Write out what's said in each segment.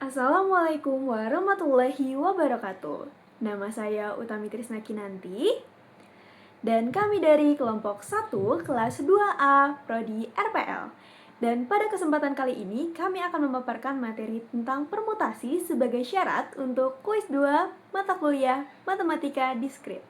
Assalamualaikum warahmatullahi wabarakatuh. Nama saya Utami Trisna Kinanti dan kami dari kelompok 1 kelas 2A Prodi RPL. Dan pada kesempatan kali ini kami akan memaparkan materi tentang permutasi sebagai syarat untuk kuis 2 mata kuliah Matematika Diskrit.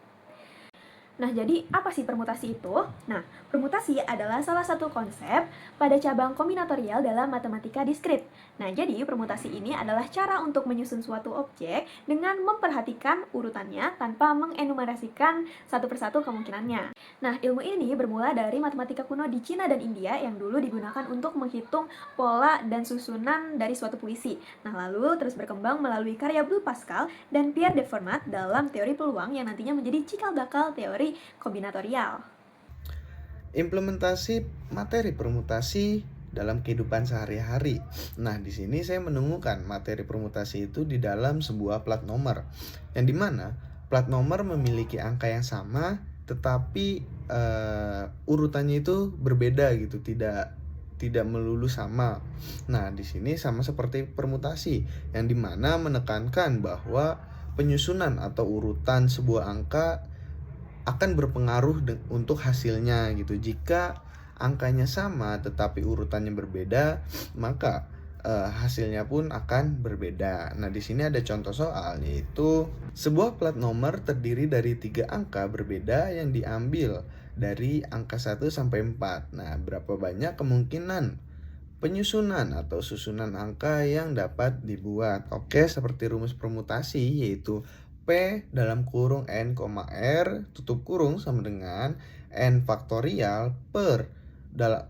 Nah, jadi apa sih permutasi itu? Nah, permutasi adalah salah satu konsep pada cabang kombinatorial dalam matematika diskrit. Nah, jadi permutasi ini adalah cara untuk menyusun suatu objek dengan memperhatikan urutannya tanpa mengenumerasikan satu persatu kemungkinannya. Nah, ilmu ini bermula dari matematika kuno di Cina dan India yang dulu digunakan untuk menghitung pola dan susunan dari suatu puisi. Nah, lalu terus berkembang melalui karya Blaise Pascal dan Pierre de Fermat dalam teori peluang yang nantinya menjadi cikal bakal teori kombinatorial. Implementasi materi permutasi dalam kehidupan sehari-hari. Nah, di sini saya menemukan materi permutasi itu di dalam sebuah plat nomor, yang dimana plat nomor memiliki angka yang sama, tetapi urutannya itu berbeda gitu, tidak melulu sama. Nah, di sini sama seperti permutasi, yang dimana menekankan bahwa penyusunan atau urutan sebuah angka akan berpengaruh untuk hasilnya gitu. Jika angkanya sama tetapi urutannya berbeda, maka hasilnya pun akan berbeda. Nah, di sini ada contoh soal, yaitu sebuah plat nomor terdiri dari 3 angka berbeda yang diambil dari angka 1 sampai 4. Nah, berapa banyak kemungkinan penyusunan atau susunan angka yang dapat dibuat? Oke, seperti rumus permutasi, yaitu P dalam kurung N, R tutup kurung sama dengan N faktorial per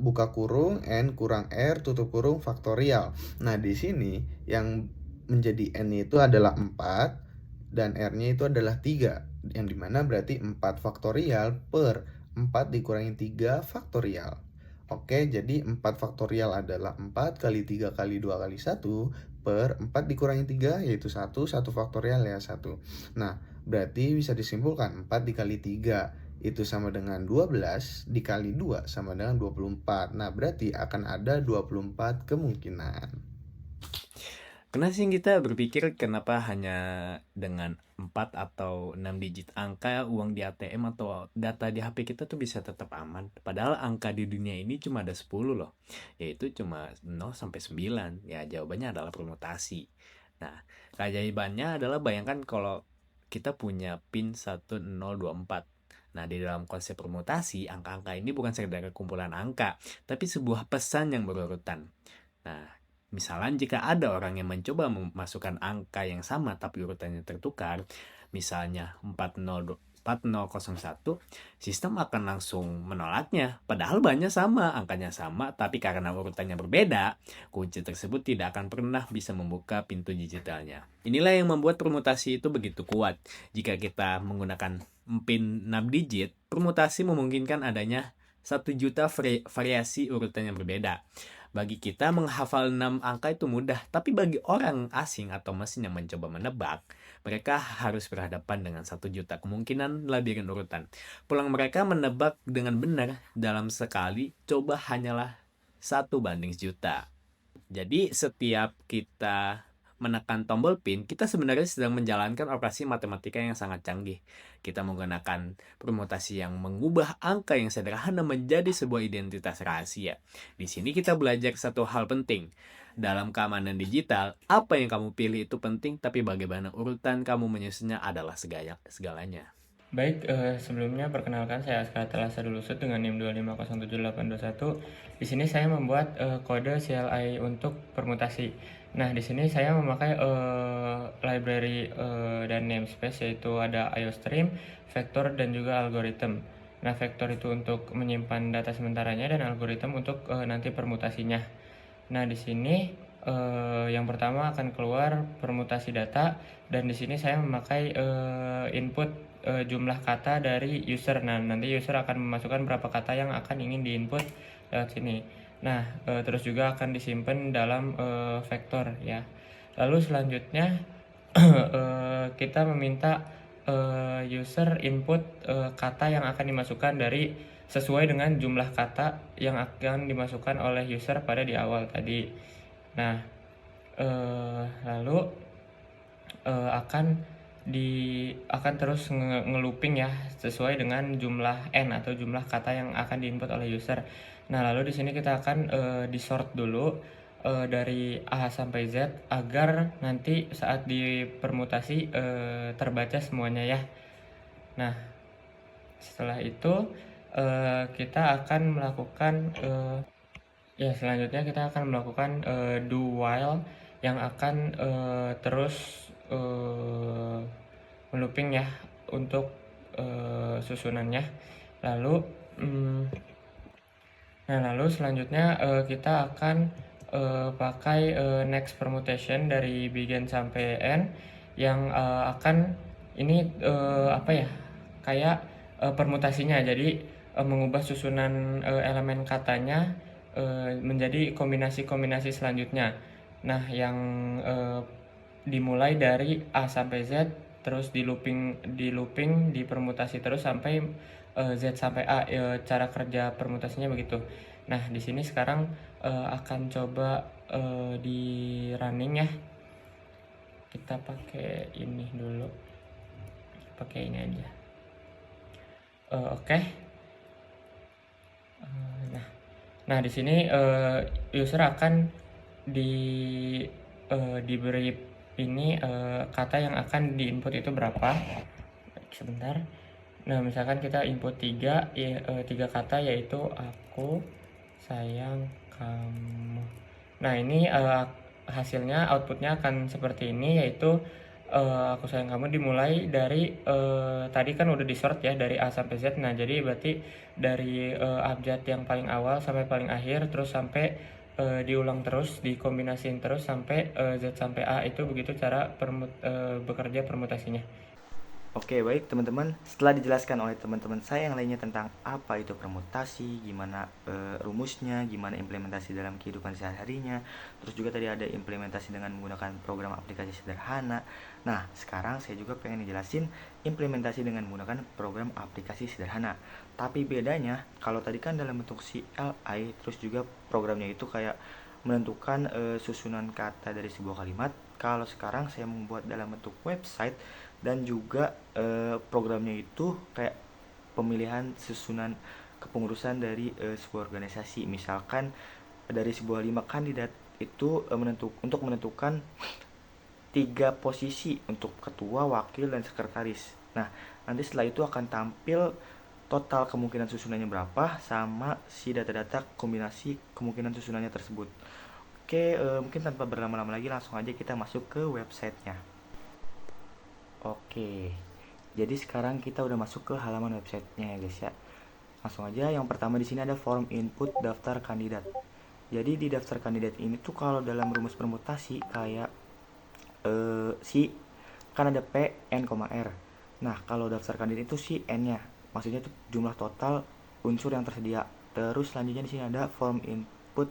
buka kurung N kurang R tutup kurung faktorial. Nah, di sini yang menjadi N itu adalah 4 dan R-nya itu adalah 3, yang dimana berarti 4 faktorial per 4 dikurangi 3 faktorial. Oke, jadi 4 faktorial adalah 4 kali 3 kali 2 kali 1 per 4 dikurangi 3 yaitu 1, 1 faktorial ya 1. Nah, berarti bisa disimpulkan 4 dikali 3 itu sama dengan 12, dikali 2 sama dengan 24. Nah, berarti akan ada 24 kemungkinan. Kenapa sih kita berpikir kenapa hanya dengan 4 atau 6 digit angka uang di ATM atau data di HP kita tuh bisa tetap aman? Padahal angka di dunia ini cuma ada 10 loh, yaitu cuma 0 sampai 9. Ya, jawabannya adalah permutasi. Nah, keajaibannya adalah bayangkan kalau kita punya PIN 1024. Nah, di dalam konsep permutasi, angka-angka ini bukan sekedar kumpulan angka, tapi sebuah pesan yang berurutan. Nah, misalnya jika ada orang yang mencoba memasukkan angka yang sama tapi urutannya tertukar, misalnya 4001, sistem akan langsung menolaknya. Padahal banyak sama, angkanya sama, tapi karena urutannya berbeda, kunci tersebut tidak akan pernah bisa membuka pintu digitalnya. Inilah yang membuat permutasi itu begitu kuat. Jika kita menggunakan PIN 6 digit, permutasi memungkinkan adanya 1 juta variasi urutan yang berbeda. Bagi kita menghafal 6 angka itu mudah, tapi bagi orang asing atau mesin yang mencoba menebak, mereka harus berhadapan dengan 1 juta kemungkinan labirin urutan. Peluang mereka menebak dengan benar dalam sekali coba hanyalah 1 banding sejuta. Jadi setiap kita menekan tombol PIN, kita sebenarnya sedang menjalankan operasi matematika yang sangat canggih. Kita menggunakan permutasi yang mengubah angka yang sederhana menjadi sebuah identitas rahasia. Di sini kita belajar satu hal penting. Dalam keamanan digital, apa yang kamu pilih itu penting, tapi bagaimana urutan kamu menyusunnya adalah segalanya. Baik, sebelumnya perkenalkan saya Askar Telasa Dulusut dengan NIM 2507821. Di sini saya membuat kode CLI untuk permutasi. Nah, di sini saya memakai library dan namespace, yaitu ada IOStream, vector, dan juga algorithm. Nah, vector itu untuk menyimpan data sementaranya dan algorithm untuk nanti permutasinya. Nah, di sini yang pertama akan keluar permutasi data, dan di sini saya memakai input jumlah kata dari user. Nah, nanti user akan memasukkan berapa kata yang akan ingin diinput lewat sini. Nah, terus juga akan disimpan dalam vektor ya. Lalu selanjutnya kita meminta user input kata yang akan dimasukkan dari sesuai dengan jumlah kata yang akan dimasukkan oleh user pada di awal tadi. Nah, Lalu akan terus nge-looping ya sesuai dengan jumlah n atau jumlah kata yang akan diinput oleh user. Nah, lalu di sini kita akan di-sort dulu dari A sampai Z agar nanti saat dipermutasi terbaca semuanya ya. Nah, setelah itu kita akan melakukan selanjutnya kita akan melakukan do while yang akan terus melooping ya untuk susunannya. Lalu lalu selanjutnya kita akan pakai next permutation dari begin sampai end yang akan ini kayak permutasinya. Jadi mengubah susunan elemen katanya menjadi kombinasi-kombinasi selanjutnya. Nah, yang dimulai dari A sampai Z, terus di looping, dipermutasi terus sampai Z sampai A. Cara kerja permutasinya begitu. Nah, di sini sekarang akan coba di running ya. Kita pakai ini dulu. Pakai ini aja. Oke. Nah, di sini user akan diberi ini kata yang akan diinput itu berapa. Sebentar. Nah, misalkan kita input 3 kata, yaitu aku, sayang, kamu. Nah, ini hasilnya, outputnya akan seperti ini, yaitu aku sayang kamu dimulai dari tadi kan udah di sort ya dari A sampai Z. Nah, jadi berarti dari abjad yang paling awal sampai paling akhir, terus sampai diulang terus, dikombinasiin terus sampai Z sampai A. Itu begitu cara bekerja permutasinya. Oke, baik teman-teman, setelah dijelaskan oleh teman-teman saya yang lainnya tentang apa itu permutasi, gimana rumusnya, gimana implementasi dalam kehidupan sehari-harinya, terus juga tadi ada implementasi dengan menggunakan program aplikasi sederhana. Nah, sekarang saya juga pengen dijelasin implementasi dengan menggunakan program aplikasi sederhana. Tapi bedanya, kalau tadi kan dalam bentuk CLI, terus juga programnya itu kayak menentukan susunan kata dari sebuah kalimat. Kalau sekarang saya membuat dalam bentuk website, dan juga programnya itu kayak pemilihan susunan kepengurusan dari sebuah organisasi. Misalkan dari sebuah 5 kandidat itu untuk menentukan 3 posisi untuk ketua, wakil, dan sekretaris. Nah, nanti setelah itu akan tampil total kemungkinan susunannya berapa sama si data-data kombinasi kemungkinan susunannya tersebut. Oke, mungkin tanpa berlama-lama lagi langsung aja kita masuk ke websitenya. Oke, jadi sekarang kita udah masuk ke halaman websitenya ya guys ya. Langsung aja, yang pertama di sini ada form input daftar kandidat. Jadi di daftar kandidat ini tuh kalau dalam rumus permutasi kayak kan ada P, N, R. Nah, kalau daftar kandidat itu si N-nya, maksudnya itu jumlah total unsur yang tersedia. Terus selanjutnya di sini ada form input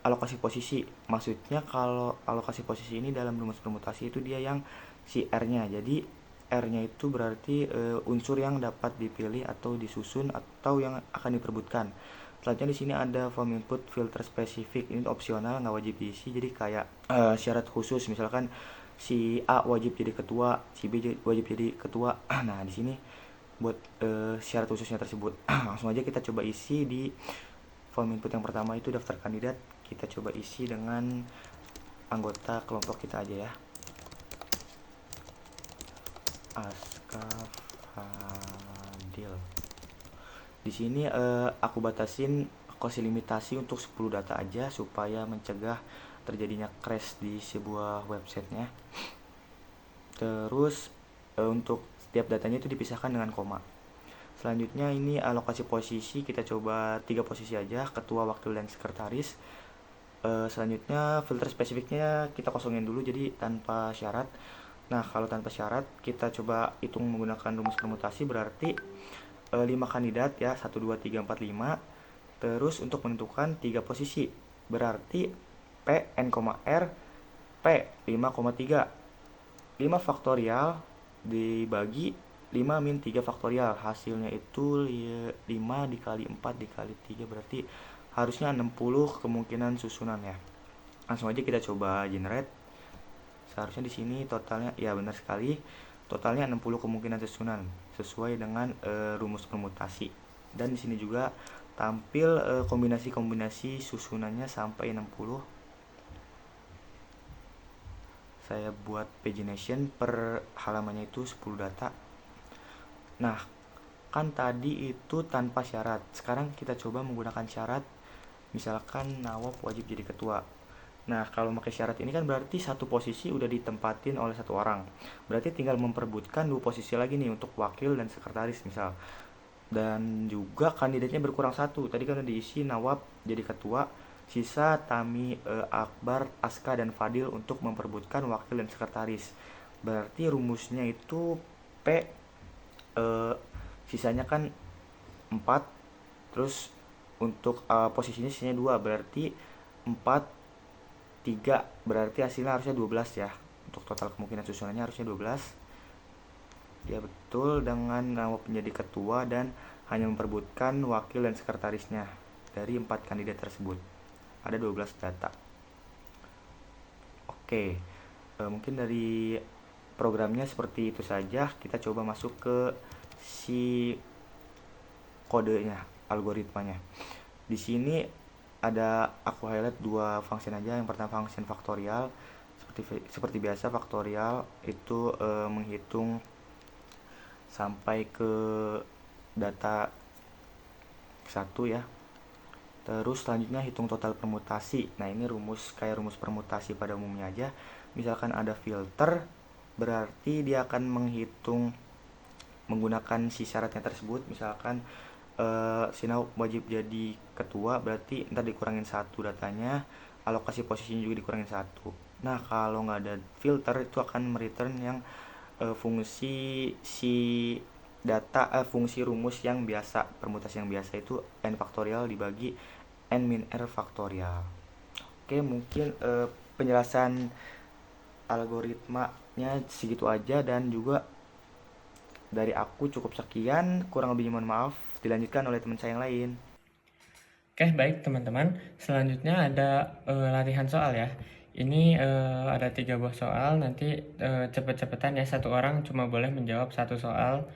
alokasi posisi. Maksudnya kalau alokasi posisi ini dalam rumus permutasi itu dia yang si R-nya. Jadi R-nya itu berarti unsur yang dapat dipilih atau disusun atau yang akan diperbutkan. Selanjutnya di sini ada form input filter spesifik. Ini opsional, nggak wajib diisi. Jadi kayak syarat khusus, misalkan si A wajib jadi ketua, si B wajib jadi ketua. Nah, di sini buat syarat khususnya tersebut. Langsung aja kita coba isi di form input yang pertama itu daftar kandidat. Kita coba isi dengan anggota kelompok kita aja ya. Askaf Fadil. Di sini aku batasin, aku kasih limitasi untuk 10 data aja supaya mencegah terjadinya crash di sebuah websitenya. Terus untuk setiap datanya itu dipisahkan dengan koma. Selanjutnya ini alokasi posisi, kita coba 3 posisi aja, ketua, wakil, dan sekretaris. Selanjutnya filter spesifiknya kita kosongin dulu jadi tanpa syarat. Nah, kalau tanpa syarat kita coba hitung menggunakan rumus permutasi, berarti 5 kandidat ya, 1, 2, 3, 4, 5. Terus untuk menentukan 3 posisi, berarti P, N, R, P 5,3. 5 faktorial dibagi 5 min 3 faktorial, hasilnya itu 5 dikali 4 dikali 3, berarti harusnya 60 kemungkinan susunannya. Langsung aja kita coba generate. Seharusnya di sini totalnya, ya benar sekali, totalnya 60 kemungkinan susunan sesuai dengan rumus permutasi. Dan di sini juga tampil kombinasi-kombinasi susunannya sampai 60. Saya buat pagination per halamannya itu 10 data. Nah, kan tadi itu tanpa syarat. Sekarang kita coba menggunakan syarat. Misalkan Nawab wajib jadi ketua. Nah, kalau pakai syarat ini kan berarti satu posisi udah ditempatin oleh satu orang. Berarti tinggal memperebutkan 2 posisi lagi nih untuk wakil dan sekretaris misal. Dan juga kandidatnya berkurang 1. Tadi kan udah diisi Nawab jadi ketua, sisa Tami, Akbar, Aska, dan Fadil untuk memperebutkan wakil dan sekretaris. Berarti rumusnya itu P, sisanya kan 4. Terus untuk posisinya sisanya 2, berarti 4 3, berarti hasilnya harusnya 12 ya. Untuk total kemungkinan susunannya harusnya 12. Ya betul, dengan Nawab menjadi ketua dan hanya memperebutkan wakil dan sekretarisnya dari 4 kandidat tersebut. Ada 12 data. Oke, mungkin dari programnya seperti itu saja. Kita coba masuk ke si kodenya, algoritmanya. Di sini ada aku highlight 2 function aja. Yang pertama function faktorial. Seperti biasa faktorial itu menghitung sampai ke data 1 ya. Terus selanjutnya hitung total permutasi. Nah, ini kayak rumus permutasi pada umumnya aja. Misalkan ada filter, berarti dia akan menghitung menggunakan si syaratnya tersebut. Misalkan Sinau wajib jadi ketua, berarti ntar dikurangin 1 datanya, alokasi posisinya juga dikurangin 1. Nah, kalau nggak ada filter itu akan mereturn yang fungsi si data, fungsi rumus yang biasa, permutasi yang biasa itu n faktorial dibagi n min r faktorial. Oke, mungkin penjelasan algoritmanya segitu aja, dan juga dari aku cukup sekian, kurang lebihnya mohon maaf. Dilanjutkan oleh teman saya yang lain. Oke, baik teman-teman. Selanjutnya ada latihan soal ya. Ini ada 3 buah soal. Nanti cepet-cepetan ya, 1 orang cuma boleh menjawab 1 soal.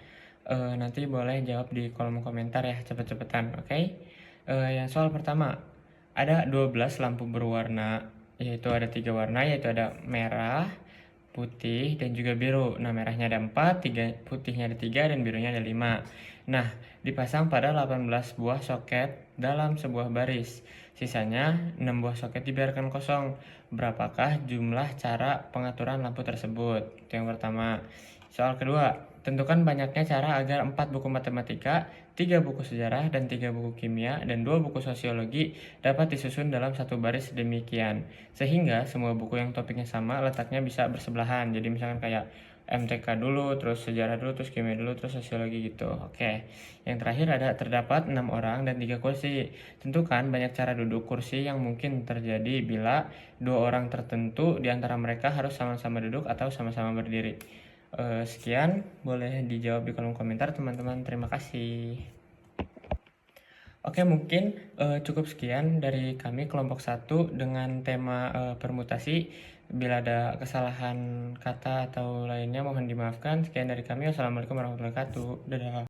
Nanti boleh jawab di kolom komentar ya, cepet-cepetan. Oke. Yang soal pertama, ada 12 lampu berwarna, yaitu ada 3 warna, yaitu ada merah, putih, dan juga biru. Nah, merahnya ada 4, putihnya ada 3, dan birunya ada 5. Nah, dipasang pada 18 buah soket dalam sebuah baris. Sisanya 6 buah soket dibiarkan kosong. Berapakah jumlah cara pengaturan lampu tersebut? Itu yang pertama. Soal kedua, tentukan banyaknya cara agar 4 buku matematika, 3 buku sejarah, dan 3 buku kimia, dan 2 buku sosiologi dapat disusun dalam satu baris demikian. Sehingga semua buku yang topiknya sama letaknya bisa bersebelahan. Jadi misalkan kayak MTK dulu, terus sejarah dulu, terus kimia dulu, terus sosiologi gitu. Oke. Yang terakhir ada terdapat 6 orang dan 3 kursi. Tentukan banyak cara duduk kursi yang mungkin terjadi bila 2 orang tertentu di antara mereka harus sama-sama duduk atau sama-sama berdiri. Sekian, boleh dijawab di kolom komentar teman-teman. Terima kasih. Oke, mungkin cukup sekian dari kami kelompok 1 dengan tema permutasi. Bila ada kesalahan kata atau lainnya mohon dimaafkan. Sekian dari kami. Wassalamualaikum warahmatullahi wabarakatuh. Dadah.